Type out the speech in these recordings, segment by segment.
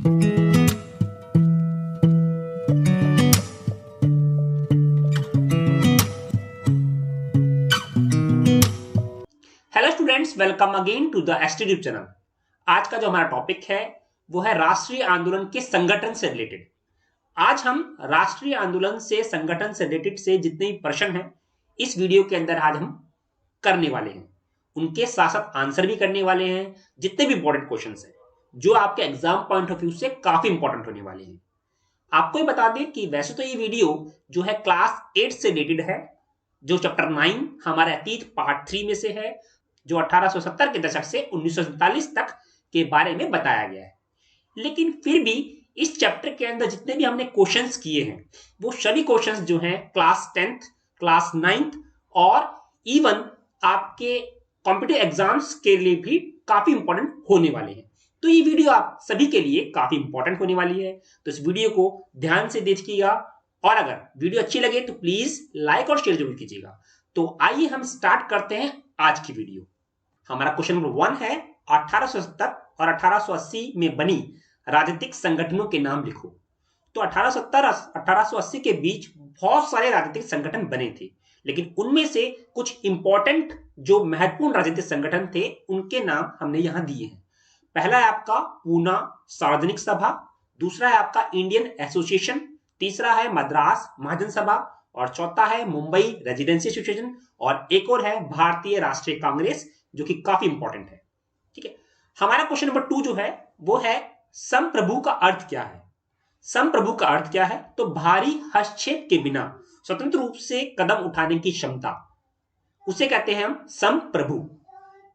Hello students, welcome again to the ST Tube channel. आज का जो हमारा टॉपिक है वो है राष्ट्रीय आंदोलन के संगठन से रिलेटेड। आज हम राष्ट्रीय आंदोलन से संगठन से रिलेटेड से जितने भी प्रश्न हैं इस वीडियो के अंदर आज हम करने वाले हैं। उनके साथ साथ आंसर भी करने वाले हैं। जितने भी इंपॉर्टेंट क्वेश्चन हैं जो आपके एग्जाम पॉइंट ऑफ व्यू से काफी इंपॉर्टेंट होने वाले हैं। आपको ये बता दें कि वैसे तो ये वीडियो जो है क्लास 8 से रिलेटेड है, जो चैप्टर 9 हमारे अतीत पार्ट 3 में से है, जो 1870 के दशक से 1947 तक के बारे में बताया गया है। लेकिन फिर भी इस चैप्टर के अंदर जितने भी हमने क्वेश्चंस किए हैं वो सभी क्वेश्चंस जो हैं क्लास 10th, क्लास 9th और इवन आपके कॉम्पिटिटिव एग्जाम्स के लिए भी काफी इंपॉर्टेंट होने वाले हैं। तो ये वीडियो आप सभी के लिए काफी इंपॉर्टेंट होने वाली है, तो इस वीडियो को ध्यान से देखिएगा। और अगर वीडियो अच्छी लगे तो प्लीज लाइक और शेयर जरूर कीजिएगा। तो आइए हम स्टार्ट करते हैं आज की वीडियो। हमारा क्वेश्चन नंबर 1 है 1870 और 1880 में बनी राजनीतिक संगठनों के नाम लिखो। तो 1870-1880 के बीच बहुत सारे राजनीतिक संगठन बने थे, लेकिन उनमें से कुछ इंपॉर्टेंट जो महत्वपूर्ण राजनीतिक संगठन थे उनके नाम हमने यहां दिए हैं। पहला है आपका पूना सार्वजनिक सभा, दूसरा है आपका इंडियन एसोसिएशन, तीसरा है मद्रास महाजन सभा और चौथा है मुंबई रेजिडेंसी एसोसिएशन और एक और है भारतीय राष्ट्रीय कांग्रेस, जो कि काफी इंपॉर्टेंट है। ठीक है, हमारा क्वेश्चन नंबर 2 जो है वो है संप्रभु का अर्थ क्या है। संप्रभु का अर्थ क्या है? तो भारी हस्तक्षेप के बिना स्वतंत्र रूप से कदम उठाने की क्षमता, उसे कहते हैं हम संप्रभु।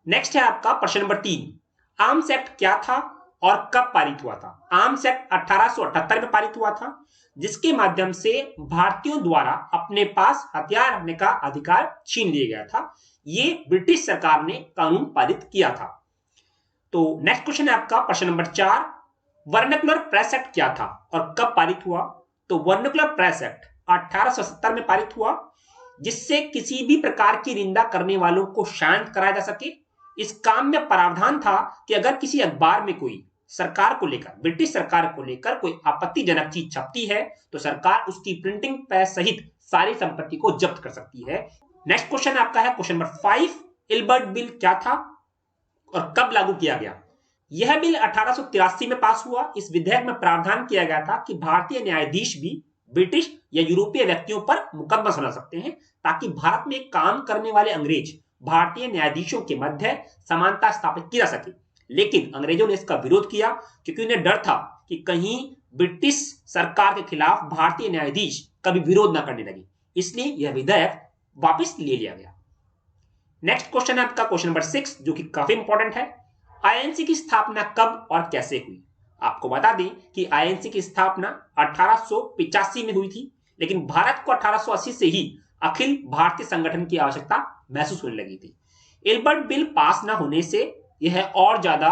नेक्स्ट है आपका प्रश्न नंबर 3, आर्म्स एक्ट क्या था और कब पारित हुआ था। आर्म्स एक्ट 1878 में पारित हुआ था, जिसके माध्यम से भारतीयों द्वारा अपने पास हथियार रखने का अधिकार छीन लिया गया था। ये ब्रिटिश सरकार ने कानून पारित किया था। तो नेक्स्ट क्वेश्चन है आपका प्रश्न नंबर 4, वर्नाक्युलर प्रेस एक्ट क्या था और कब पारित हुआ। तो वर्नाक्युलर प्रेस एक्ट 1870 में पारित हुआ, जिससे किसी भी प्रकार की निंदा करने वालों को शांत कराया जा सके। इस काम में प्रावधान था कि अगर किसी अखबार में कोई सरकार को लेकर, ब्रिटिश सरकार को लेकर कोई आपत्तिजनक चीज छपती है तो सरकार उसकी प्रिंटिंग प्रेस सहित सारी संपत्ति को जब्त कर सकती है। नेक्स्ट क्वेश्चन आपका है क्वेश्चन नंबर 5, इल्बर्ट बिल क्या था और कब लागू किया गया। यह बिल 1883 में पास हुआ। इस विधेयक में प्रावधान किया गया था कि भारतीय न्यायाधीश भी ब्रिटिश या यूरोपीय व्यक्तियों पर मुकदमा सुना सकते हैं, ताकि भारत में काम करने वाले अंग्रेज भारतीय न्यायाधीशों के मध्य समानता स्थापित की जा सके। लेकिन अंग्रेजों ने इसका विरोध किया, क्योंकि उन्हें डर था कि कहीं ब्रिटिश सरकार के खिलाफ भारतीय न्यायाधीश कभी विरोध न करने लगे, इसलिए यह विधेयक वापस ले लिया गया। नेक्स्ट क्वेश्चन है आपका क्वेश्चन नंबर 6, जो कि काफी इंपॉर्टेंट है। आईएनसी की स्थापना कब और कैसे हुई। आपको बता दें कि आईएनसी की स्थापना 1885 में हुई थी, लेकिन भारत को 1880 से ही अखिल भारतीय संगठन की आवश्यकता महसूस होने लगी थी। इल्बर्ट बिल पास न होने से यह और ज्यादा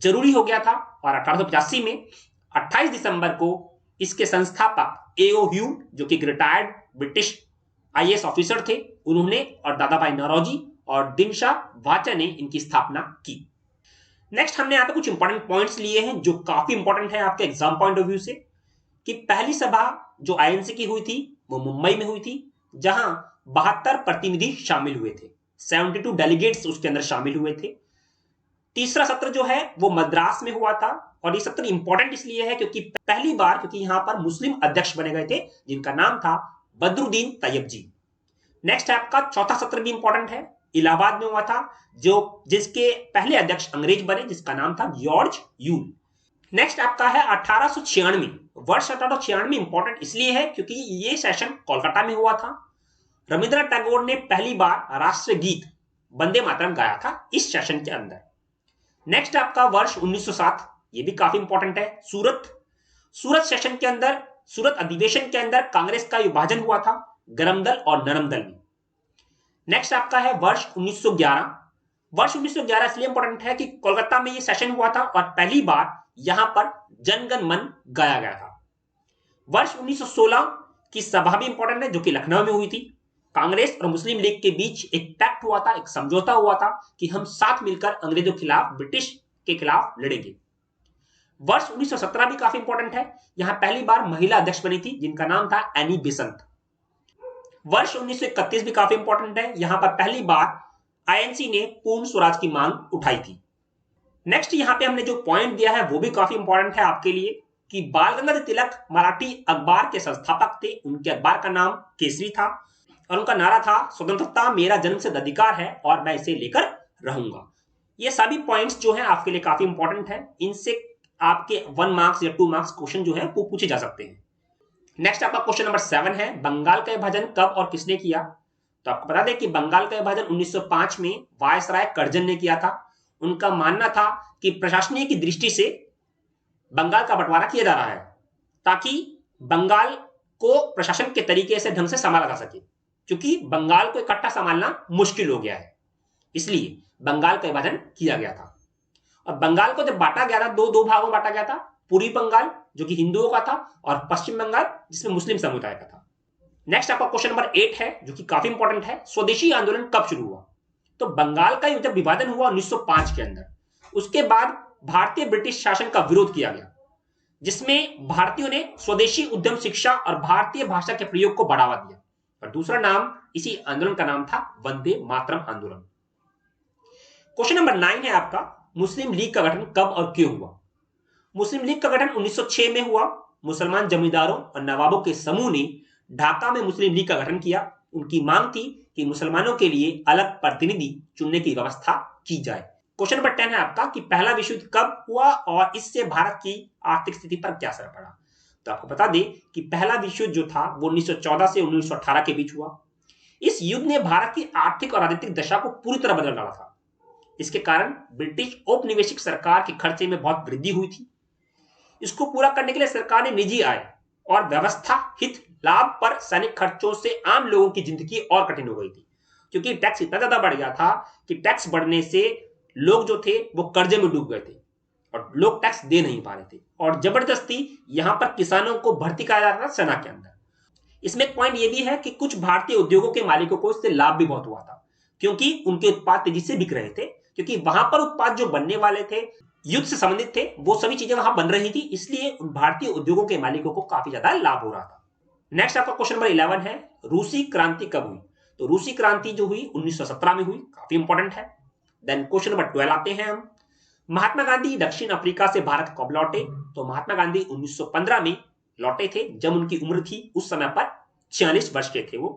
जरूरी हो गया था और 1885 में 28 दिसंबर को इसके संस्थापक एओ ह्यूम, जो कि रिटायर्ड ब्रिटिश आईएएस ऑफिसर थे, उन्होंने और दादाभाई नौरोजी और दिनशा वाचा ने इनकी स्थापना की। नेक्स्ट हमने यहाँ पे कुछ इंपॉर्टेंट पॉइंट्स लिए हैं जो काफी इंपॉर्टेंट है आपके एग्जाम पॉइंट ऑफ व्यू से, कि पहली सभा जो आईएनसी की हुई थी वो मुंबई में हुई थी, जहां 72 प्रतिनिधि शामिल हुए थे, 72 डेलीगेट्स उसके अंदर शामिल हुए थे। तीसरा सत्र जो है वो मद्रास में हुआ था, और ये सत्र इंपॉर्टेंट इसलिए है क्योंकि पहली बार क्योंकि यहां पर मुस्लिम अध्यक्ष बने गए थे, जिनका नाम था बदरुद्दीन तैयब जी। नेक्स्ट है आपका चौथा सत्र भी इंपॉर्टेंट है, इलाहाबाद में हुआ था, जिसके पहले अध्यक्ष अंग्रेज बने, जिसका नाम था जॉर्ज यूल। नेक्स्ट आपका है 1896। वर्ष 1896 इंपॉर्टेंट इसलिए है क्योंकि ये सेशन कोलकाता में हुआ था। रविंद्रनाथ टैगोर ने पहली बार राष्ट्रीय गीत वंदे मातरम गाया था इस सेशन के अंदर। नेक्स्ट आपका वर्ष 1907, ये भी काफी इंपॉर्टेंट है। सूरत सेशन के अंदर, सूरत अधिवेशन के अंदर कांग्रेस का विभाजन हुआ था गरम दल और नरम दल में। नेक्स्ट आपका है वर्ष 1911। वर्ष 1911 इसलिए इंपॉर्टेंट है कि कोलकाता में ये सेशन हुआ था और पहली बार यहां पर जनगण मन गाया गया था। वर्ष 1916 की सभा भी इंपॉर्टेंट है, जो कि लखनऊ में हुई थी। कांग्रेस और मुस्लिम लीग के बीच एक पैक्ट हुआ था, एक समझौता हुआ था कि हम साथ मिलकर अंग्रेजों के खिलाफ, ब्रिटिश के खिलाफ लड़ेंगे। वर्ष 1917 भी काफी इंपॉर्टेंट है, यहां पहली बार महिला अध्यक्ष बनी थी जिनका नाम था एनी बेसेंट। वर्ष 1931 भी काफी इंपॉर्टेंट है, यहां पर पहली बार आईएनसी ने पूर्ण स्वराज की मांग उठाई थी। नेक्स्ट यहां पे हमने जो पॉइंट दिया है वो भी काफी इंपॉर्टेंट है आपके लिए कि बाल गंगाधर तिलक मराठी अखबार के संस्थापक थे। उनके अखबार का नाम केसरी था और उनका नारा था स्वतंत्रता मेरा जन्मसिद्ध अधिकार है और मैं इसे लेकर रहूंगा। ये सभी पॉइंट्स जो है आपके लिए काफी इंपॉर्टेंट है, इनसे आपके 1 मार्क्स या 2 मार्क्स क्वेश्चन जो है वो पूछे जा सकते हैं। नेक्स्ट आपका क्वेश्चन नंबर 7 है, बंगाल का विभाजन कब और किसने किया? तो आपको बता दें कि बंगाल का विभाजन 1905 में वायसराय कर्जन ने किया था। उनका मानना था कि प्रशासनिक की दृष्टि से बंगाल का बंटवारा किया जा रहा है ताकि बंगाल को प्रशासन के तरीके से ढंग से संभाला जा सके, क्योंकि बंगाल को इकट्ठा संभालना मुश्किल हो गया है, इसलिए बंगाल का विभाजन किया गया था। और बंगाल को जब बांटा गया था, दो भागों में बांटा गया था, पूर्वी बंगाल जो कि हिंदुओं का था और पश्चिम बंगाल जिसमें मुस्लिम समुदाय का था। नेक्स्ट आपका क्वेश्चन नंबर 8 है जो कि काफी इंपॉर्टेंट है, स्वदेशी आंदोलन कब शुरू हुआ? तो बंगाल का जब विभाजन हुआ 1905 के अंदर, उसके बाद भारतीय ब्रिटिश शासन का विरोध किया गया, जिसमें भारतीयों ने स्वदेशी उद्यम शिक्षा और भारतीय भाषा के प्रयोग को बढ़ावा दिया और दूसरा नाम इसी आंदोलन का नाम था वंदे मातरम आंदोलन। क्वेश्चन नंबर 9 है आपका, मुस्लिम लीग का गठन कब और क्यों हुआ? मुस्लिम लीग का गठन 1906 में हुआ। मुसलमान जमींदारों और नवाबों के समूह ने ढाका में मुस्लिम लीग का गठन किया। उनकी मांग थी कि मुसलमानों के लिए अलग प्रतिनिधि चुनने की व्यवस्था की जाए। क्वेश्चन नंबर 10 है आपका कि पहला विश्व युद्ध कब हुआ और इससे भारत की आर्थिक स्थिति पर क्या असर पड़ा? तो आपको बता दें कि पहला विश्व युद्ध जो था वो 1914 से 1918 के बीच हुआ। इस युद्ध ने भारत की आर्थिक और राजनीतिक दशा को पूरी तरह बदल डाला था। इसके कारण ब्रिटिश औपनिवेशिक सरकार के खर्चे में बहुत वृद्धि हुई थी। इसको पूरा करने के लिए सरकार ने निजी आय और व्यवस्था हित लाभ पर सैनिक खर्चों से आम लोगों की जिंदगी और कठिन हो गई थी, क्योंकि टैक्स इतना ज्यादा बढ़ गया था कि टैक्स बढ़ने से लोग जो थे वो कर्जे में डूब गए थे और लोग टैक्स दे नहीं पा रहे थे और जबरदस्ती यहां पर किसानों को भर्ती कराया जा रहा था सेना के अंदर। इसमें एक पॉइंट ये भी है कि कुछ भारतीय उद्योगों के मालिकों को इससे लाभ भी बहुत हुआ था, क्योंकि उनके उत्पाद तेजी से बिक रहे थे, क्योंकि वहां पर उत्पाद जो बनने वाले थे युद्ध से संबंधित थे, वो सभी चीजें वहां बन रही थी, इसलिए उन भारतीय उद्योगों के मालिकों को काफी ज्यादा लाभ हो रहा था। नेक्स्ट आपका क्वेश्चन नंबर 11 है, रूसी क्रांति कब हुई? तो रूसी क्रांति जो हुई 1917 में हुई, काफी इंपॉर्टेंट है। देन क्वेश्चन नंबर 12 आते हैं हम, महात्मा गांधी दक्षिण अफ्रीका से भारत कब लौटे? तो महात्मा गांधी 1915 में लौटे थे, जब उनकी उम्र थी उस समय पर 46 वर्ष के थे वो।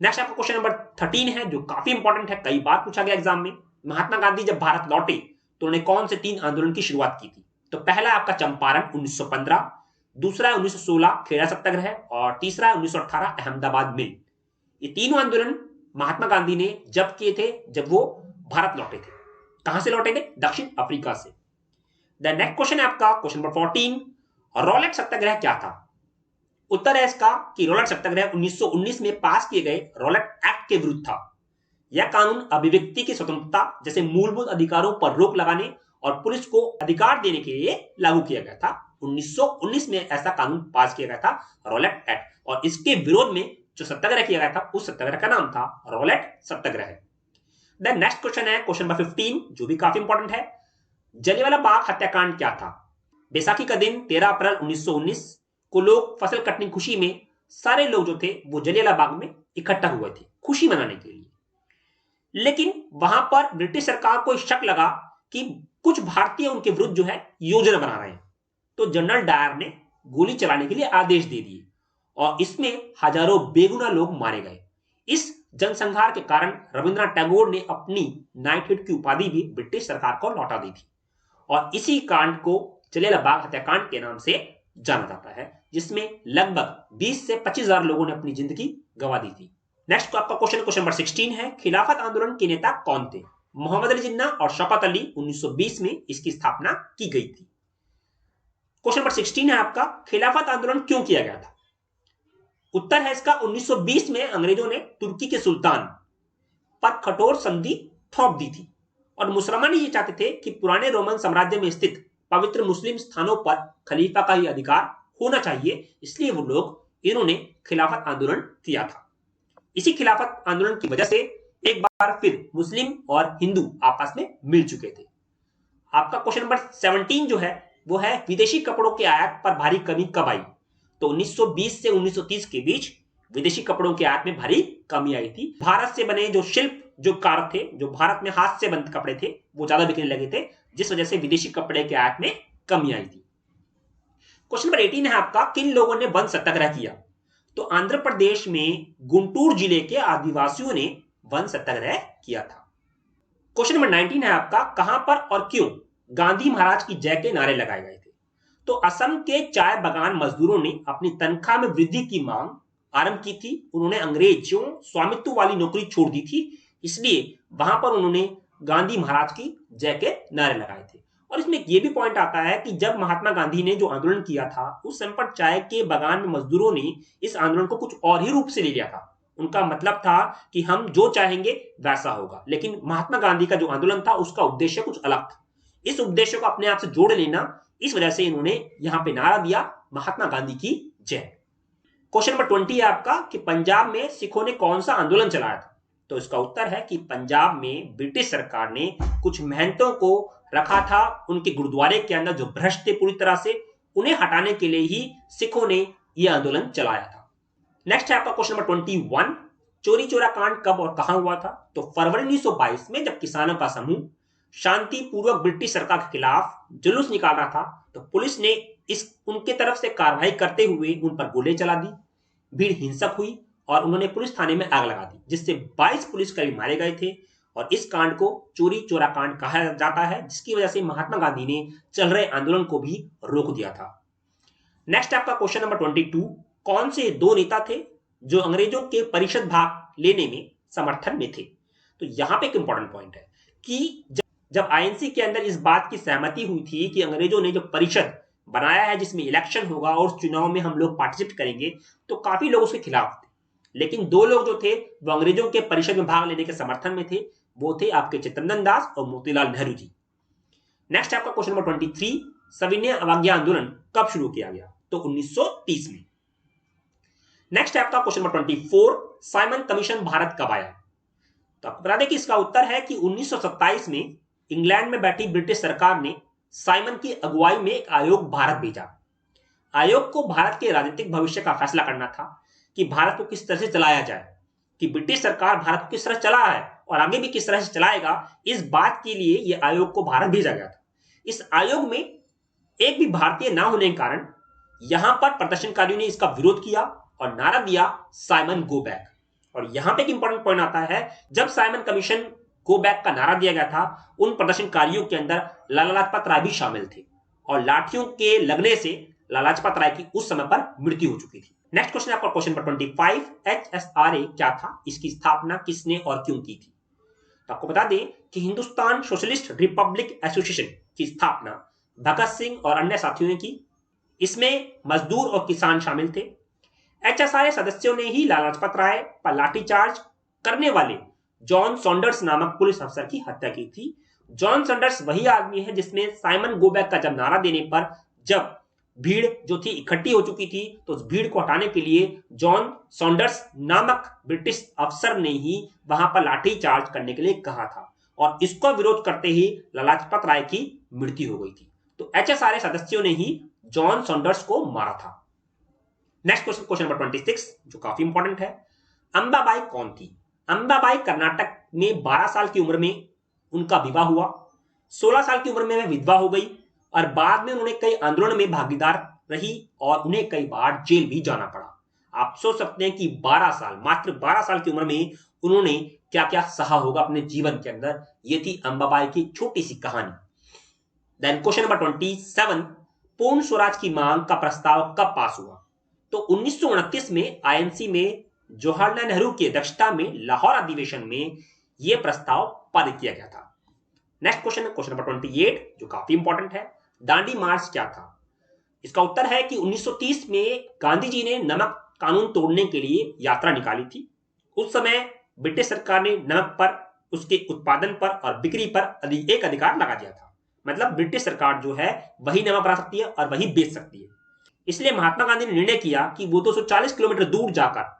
नेक्स्ट आपका क्वेश्चन नंबर 13 है जो काफी इंपॉर्टेंट है, कई बार पूछा गया एग्जाम में। महात्मा गांधी जब भारत लौटे तो उन्होंने कौन से 3 आंदोलन की शुरुआत की थी? तो पहला आपका चंपारण 1915, दूसरा 1916 खेड़ा सत्याग्रह और तीसरा 1918 अहमदाबाद मिल। ये तीनों आंदोलन महात्मा गांधी ने जब किए थे जब वो भारत लौटे थे। कहां से लौटे थे? दक्षिण अफ्रीका से। द नेक्स्ट क्वेश्चन है आपका क्वेश्चन नंबर 14, रॉलेट सत्याग्रह क्या था? उत्तर है इसका कि रॉलेट सत्याग्रह 1919 में पास किए गए रॉलेट एक्ट के विरुद्ध था। यह कानून अभिव्यक्ति की स्वतंत्रता जैसे मूलभूत अधिकारों पर रोक लगाने और पुलिस को अधिकार देने के लिए लागू किया गया था। 1919 में ऐसा कानून पास किया गया था, रॉलेट एक्ट, और इसके विरोध में जो सत्याग्रह किया गया था उस सत्याग्रह का नाम था रॉलेट सत्याग्रह। देन नेक्स्ट क्वेश्चन है क्वेश्चन नंबर 15 जो भी काफी इंपॉर्टेंट है, जलियांवाला बाग हत्याकांड क्या था? बैसाखी का दिन 13 अप्रैल 1919 को लोग फसल कटने की खुशी में सारे लोग जो थे वो जलियांवाला बाग में इकट्ठा हुए थे खुशी मनाने के लिए। लेकिन वहां पर ब्रिटिश सरकार को शक लगा कि कुछ भारतीय उनके विरुद्ध जो है योजना बना रहे हैं, तो जनरल डायर ने गोली चलाने के लिए आदेश दे दिए और इसमें हजारों बेगुनाह लोग मारे गए। इस जनसंहार के कारण रविंद्रनाथ टैगोर ने अपनी नाइटहुड की उपाधि भी ब्रिटिश सरकार को लौटा दी थी और इसी कांड को जलियांवाला बाग हत्याकांड के नाम से जाना जाता है, जिसमें लगभग 20 से 25,000 लोगों ने अपनी जिंदगी गंवा दी थी। नेक्स्ट आपका क्वेश्चन नंबर 16 है, खिलाफत आंदोलन के नेता कौन थे? मोहम्मद अली जिन्ना और शौकत अली। 1920 में इसकी स्थापना की गई थी। क्वेश्चन नंबर 16 है आपका, खिलाफत आंदोलन क्यों किया गया था? उत्तर है इसका 1920 में अंग्रेजों ने तुर्की के सुल्तान पर कठोर संधि थोप दी थी और मुसलमान ये चाहते थे कि पुराने रोमन साम्राज्य में स्थित पवित्र मुस्लिम स्थानों पर खलीफा का ही अधिकार होना चाहिए, इसलिए वो लोग इन्होंने खिलाफत आंदोलन किया था। इसी खिलाफत आंदोलन की वजह से एक बार फिर मुस्लिम और हिंदू आपस में मिल चुके थे। आपका क्वेश्चन नंबर 17 जो है वो है विदेशी कपड़ों के आयात पर भारी कमी कब आई। तो 1920 से 1930 के बीच विदेशी कपड़ों के आयात में भारी कमी आई थी। भारत से बने जो शिल्प जो कार्य थे, जो भारत में हाथ से बने कपड़े थे, वो ज्यादा बिकने लगे थे, जिस वजह से विदेशी कपड़े के आयात में कमी आई थी। क्वेश्चन नंबर 18 है आपका, किन लोगों ने वन सत्याग्रह किया। तो आंध्र प्रदेश में गुंटूर जिले के आदिवासियों ने वन सत्याग्रह किया था। क्वेश्चन नंबर 19 है आपका, कहां पर और क्यों गांधी महाराज की जय के नारे लगाए गए थे। तो असम के चाय बागान मजदूरों ने अपनी तनख्वाह में वृद्धि की मांग आरंभ की थी। उन्होंने अंग्रेजों स्वामित्व वाली नौकरी छोड़ दी थी, इसलिए वहां पर उन्होंने गांधी महाराज की जय के नारे लगाए थे। और इसमें यह भी पॉइंट आता है कि जब महात्मा गांधी ने जो आंदोलन किया था, उस समय पर चाय के बागान में मजदूरों ने इस आंदोलन को कुछ और ही रूप से ले लिया था। उनका मतलब था कि हम जो चाहेंगे वैसा होगा, लेकिन महात्मा गांधी का जो आंदोलन था उसका उद्देश्य कुछ अलग था। इस उद्देश्य को अपने आप से जोड़ लेना, इस वजह से इन्होंने यहां पे नारा दिया, महात्मा गांधी की जय। क्वेश्चन नंबर 20 है आपका कि पंजाब में सिखों ने कौन सा आंदोलन चलाया था। तो इसका उत्तर है कि पंजाब में ब्रिटिश सरकार ने कुछ महंतों को रखा था, उनके गुरुद्वारे के अंदर जो भ्रष्ट थे पूरी तरह से, उन्हें हटाने के लिए ही सिखों ने यह आंदोलन चलाया था। नेक्स्ट है आपका क्वेश्चन नंबर 21, चोरी चोरा कांड कब और कहां हुआ था। तो फरवरी 1922 में जब किसानों का समूह शांतिपूर्वक ब्रिटिश सरकार के खिलाफ जुलूस निकाल रहा था, तो पुलिस ने उनके तरफ से कार्रवाई करते हुए उन पर गोली चला दी। भीड़ हिंसक हुई और उन्होंने पुलिस थाने में आग लगा दी, जिससे 22 पुलिसकर्मी मारे गए थे। और इस कांड को चोरी चोरा कांड कहा जाता है, जिसकी वजह से महात्मा गांधी ने चल रहे आंदोलन को भी रोक दिया था। नेक्स्ट आपका क्वेश्चन नंबर 22, कौन से दो नेता थे जो अंग्रेजों के परिषद भाग लेने में समर्थन में थे। तो यहां पे एक इंपॉर्टेंट पॉइंट है कि जब आईएनसी के अंदर इस बात की सहमति हुई थी कि अंग्रेजों ने जो परिषद बनाया है जिसमें इलेक्शन होगा और उस चुनाव में हम लोग पार्टिसिपेट करेंगे, तो काफी लोग उसके खिलाफ थे। लेकिन दो लोग जो थे वो अंग्रेजों के परिषद में भाग लेने के समर्थन में थे, वो थे आपके चित्तरंजन दास और मोतीलाल नेहरू जी। नेक्स्ट आपका क्वेश्चन नंबर 23, सविनय अवज्ञा आंदोलन कब शुरू किया गया। तो 1930 में। नेक्स्ट है आपका question number 24, Simon commission Bharat कब आया। तो आपको बता दें कि इसका उत्तर है कि 1927 में इंग्लैंड में बैठी ब्रिटिश सरकार ने साइमन की अगुवाई में एक आयोग भारत भेजा। आयोग को भारत के राजनीतिक भविष्य का फैसला करना था कि भारत को किस तरह से चलाया जाए, कि ब्रिटिश सरकार भारत को किस तरह चला है और आगे भी किस तरह से चलाएगा। इस बात के लिए यह आयोग को भारत भेजा गया था। इस आयोग में एक भी भारतीय ना होने के कारण यहां पर प्रदर्शनकारियों ने इसका विरोध किया और नारा दिया साइमन गो बैक। और यहां पे एक इंपॉर्टेंट पॉइंट आता है, जब साइमन कमीशन गो बैक का नारा दिया गया था, उन प्रदर्शनकारियों के अंदर लाला लाजपत राय भी शामिल थे और लाठियों के लगने से लाला लाजपत राय की उस समय पर मृत्यु हो चुकी थी। नेक्स्ट क्वेश्चन आपका क्वेश्चन नंबर 25, HSRA क्या था, इसकी स्थापना किसने और क्यों की थी। तो आपको बता दें कि हिंदुस्तान सोशलिस्ट रिपब्लिक एसोसिएशन की स्थापना भगत सिंह और अन्य साथियों ने की। इसमें मजदूर और किसान शामिल थे। HSRA सदस्यों ने ही लाला लाजपत राय पर लाठीचार्ज करने वाले जॉन सॉन्डर्स नामक पुलिस अफसर की हत्या की थी। जॉन सॉन्डर्स वही आदमी है जिसने साइमन गो बैक का जब नारा देने पर जब भीड़ जो थी इकट्ठी हो चुकी थी, तो उस भीड़ को हटाने के लिए जॉन सॉन्डर्स नामक ब्रिटिश अफसर ने ही वहां पर लाठीचार्ज करने के लिए कहा था और इसका विरोध करते ही लाला लाजपत राय की मृत्यु हो गई थी। तो HSRA सदस्यों ने ही जॉन सॉन्डर्स को मारा था। नेक्स्ट क्वेश्चन, क्वेश्चन नंबर 26, जो काफी इंपॉर्टेंट है, अंबाबाई कौन थी। अंबाबाई कर्नाटक में 12 साल की उम्र में उनका विवाह हुआ। 16 साल की उम्र में वह विधवा हो गई और बाद में उन्होंने कई आंदोलन में भागीदार रही और उन्हें कई बार जेल भी जाना पड़ा। आप सोच सकते हैं कि 12 साल, मात्र 12 साल की उम्र में उन्होंने क्या क्या सहा होगा अपने जीवन के अंदर। यह थी अंबाबाई की छोटी सी कहानी। देन क्वेश्चन नंबर 27, पूर्ण स्वराज की मांग का प्रस्ताव कब पास हुआ। तो 1929 में आईएनसी में जवाहरलाल नेहरू की अध्यक्षता में लाहौर अधिवेशन में यह प्रस्ताव पारित किया गया था। नेक्स्ट क्वेश्चन, क्वेश्चन नंबर 28, जो काफी इंपॉर्टेंट है, दांडी मार्च क्या था। इसका उत्तर है कि 1930 में गांधी जी ने नमक कानून तोड़ने के लिए यात्रा निकाली थी। उस समय ब्रिटिश सरकार ने नमक पर, उसके उत्पादन पर और बिक्री पर एक अधिकार लगा दिया था। मतलब ब्रिटिश सरकार जो है वही नमक बना सकती है और वही बेच सकती है। इसलिए महात्मा गांधी ने निर्णय किया कि वो 240 किलोमीटर दूर जाकर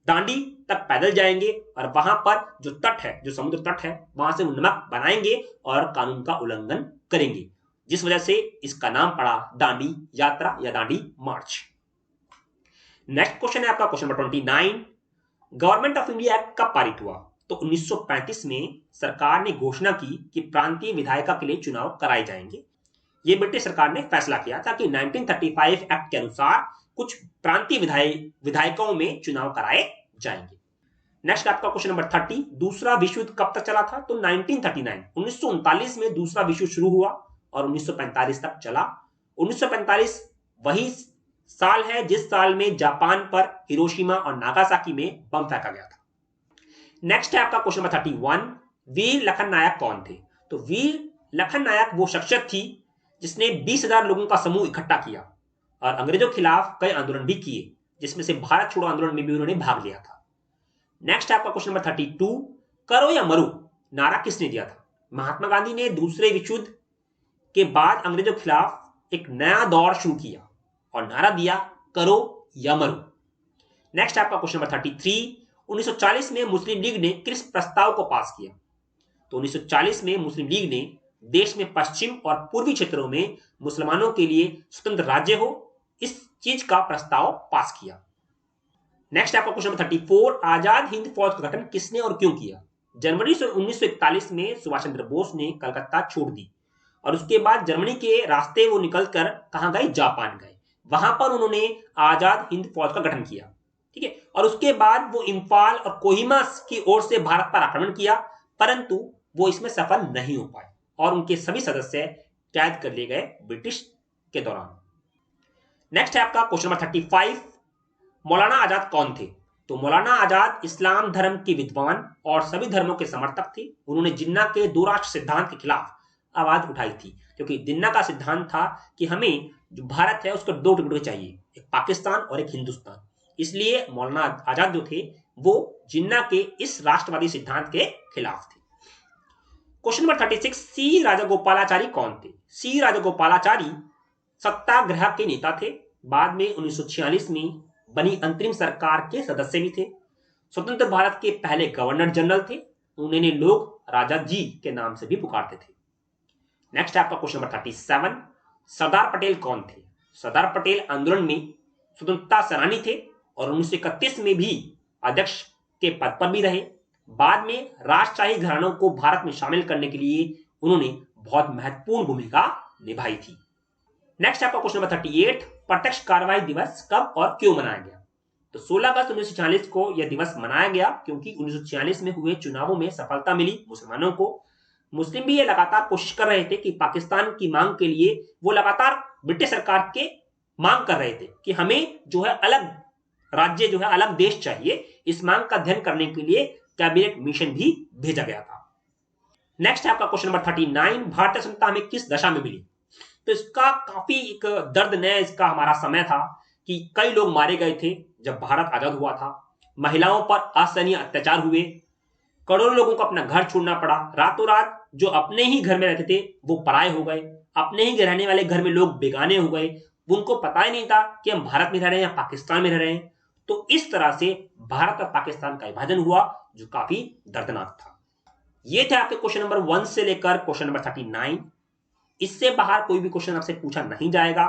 दांडी तक पैदल जाएंगे और वहां पर जो तट है, जो समुद्र तट है, वहां से वो नमक बनाएंगे और कानून का उल्लंघन करेंगे। जिस वजह से इसका नाम पड़ा दांडी यात्रा या दांडी मार्च। नेक्स्ट क्वेश्चन है आपका question number 29। Government of India act कब पारित हुआ? तो 1935 में सरकार ने घोषणा की कि प्रांतीय विधायिका के लिए चुनाव कराए जाएंगे। यह ब्रिटिश सरकार ने फैसला किया था कि 1935 एक्ट के अनुसार कुछ प्रांतीय विधायकों में चुनाव कराए जाएंगे। नेक्स्ट आपका क्वेश्चन नंबर 30। दूसरा विश्व युद्ध कब तक चला था? तो 1939 1939 में दूसरा विश्व युद्ध शुरू हुआ और 1945 तक चला। 1945 वही साल है जिस साल में जापान पर हिरोशिमा और नागासाकी में बम फेंका गया था। नेक्स्ट है आपका क्वेश्चन नंबर 31। वीर लखन नायक कौन थे? तो वीर लखन नायक वो शख्सियत थी जिसने 20,000 लोगों का समूह इकट्ठा किया और अंग्रेजों के खिलाफ कई आंदोलन भी किए, जिसमें से भारत छोड़ो आंदोलन में भी उन्होंने भाग लिया था। नेक्स्ट आपका क्वेश्चन नंबर 32। करो या मरो नारा किसने दिया था? महात्मा गांधी ने दूसरे विश्व युद्ध के बाद अंग्रेजों के खिलाफ एक नया दौर शुरू किया और नारा दिया करो या मरो। नेक्स्ट आपका क्वेश्चन नंबर 33। 1940 में मुस्लिम लीग ने किस प्रस्ताव को पास किया? तो 1940 में मुस्लिम लीग ने देश में पश्चिम और पूर्वी क्षेत्रों में मुसलमानों के लिए स्वतंत्र राज्य हो, इस चीज का प्रस्ताव पास किया। नेक्स्ट आपका क्वेश्चन नंबर 34। आजाद हिंद फौज का गठन किसने और क्यों किया? जनवरी 1941 में सुभाष चंद्र बोस ने कलकत्ता छोड़ दी और उसके बाद जर्मनी के रास्ते वो निकलकर कहां गए? जापान गए। वहां पर उन्होंने आजाद हिंद फौज का गठन किया, ठीक है। और उसके बाद वो इम्फाल और कोहिमा की ओर से भारत पर आक्रमण किया, परंतु वो इसमें सफल नहीं हो पाए और उनके सभी सदस्य कैद कर लिए गए ब्रिटिश के दौरान। नेक्स्ट है आपका क्वेश्चन नंबर 35। मौलाना आजाद कौन थे? तो मौलाना आजाद इस्लाम धर्म के विद्वान और सभी धर्मों के समर्थक थे। उन्होंने जिन्ना के दो राष्ट्र सिद्धांत के खिलाफ आवाज उठाई थी, क्योंकि जिन्ना का सिद्धांत था कि हमें जो भारत है उसको दो टुकड़े चाहिए, एक पाकिस्तान और एक हिंदुस्तान। इसलिए मौलाना आजाद जो थे वो जिन्ना के इस राष्ट्रवादी सिद्धांत के खिलाफ थे। Question number 36। सी राजगोपालाचारी कौन थे? सी राजगोपालाचारी सत्याग्रह के नेता थे। बाद में 1946 में बनी अंतरिम सरकार के सदस्य भी थे। स्वतंत्र भारत के पहले गवर्नर जनरल थे। उन्हें लोग राजा जी के नाम से भी पुकारते थे। नेक्स्ट आपका क्वेश्चन नंबर 37। सरदार पटेल कौन थे? सरदार पटेल आंदोलन में स्वतंत्रता सेनानी थे और 1931 में भी अध्यक्ष के पद पर भी रहे। बाद में राजशाही घरानों को भारत में शामिल करने के लिए उन्होंने बहुत महत्वपूर्ण भूमिका निभाई थी। नेक्स्ट आपका क्वेश्चन नंबर 38। प्रत्यक्ष कार्रवाई दिवस कब और क्यों मनाया गया? तो 16 अगस्त 1946 को यह दिवस मनाया गया क्योंकि 1946 में हुए चुनावों में सफलता मिली मुसलमानों को। मुस्लिम भी ये लगातार कोशिश कर रहे थे कि पाकिस्तान की मांग के लिए वो लगातार ब्रिटिश सरकार के मांग कर रहे थे कि हमें जो है अलग राज्य जो है अलग देश चाहिए। इस मांग का अध्ययन करने के लिए कैबिनेट मिशन भी भेजा गया था। नेक्स्ट है आपका क्वेश्चन नंबर 39। भारतीय स्वतंत्रता हमें किस दशा में मिली? तो इसका काफी एक दर्दनाक इसका हमारा समय था कि कई लोग मारे गए थे जब भारत आजाद हुआ था। महिलाओं पर असहनीय अत्याचार हुए, करोड़ों लोगों को अपना घर छोड़ना पड़ा। रातों रात जो अपने ही घर में रहते थे वो पराये हो गए, अपने ही रहने वाले घर में लोग बेगाने हो गए। उनको पता ही नहीं था कि हम भारत में रह रहे हैं या पाकिस्तान में रह रहे हैं। तो इस तरह से भारत और पाकिस्तान का विभाजन हुआ जो काफी दर्दनाक था। ये थे आपके क्वेश्चन नंबर 1 से लेकर क्वेश्चन नंबर 39। इससे बाहर कोई भी क्वेश्चन आपसे पूछा नहीं जाएगा,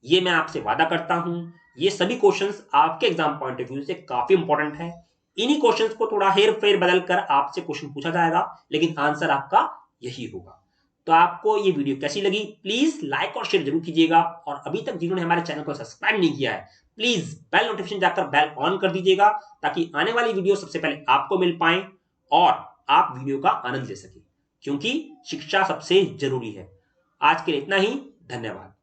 ये मैं आपसे वादा करता हूं। ये सभी क्वेश्चंस आपके एग्जाम पॉइंट ऑफ व्यू से काफी इंपॉर्टेंट है। इन्हीं क्वेश्चंस को थोड़ा हेर फेर बदल कर आपसे क्वेश्चन पूछा जाएगा, लेकिन आंसर आपका यही होगा। तो आपको ये वीडियो कैसी लगी प्लीज लाइक और शेयर जरूर कीजिएगा, और अभी तक जिन्होंने हमारे चैनल को सब्सक्राइब नहीं किया है प्लीज बेल नोटिफिकेशन जाकर बेल ऑन कर दीजिएगा, ताकि आने वाली वीडियो सबसे पहले आपको मिल पाए और आप वीडियो का आनंद ले सके, क्योंकि शिक्षा सबसे जरूरी है। आज के लिए इतना ही, धन्यवाद।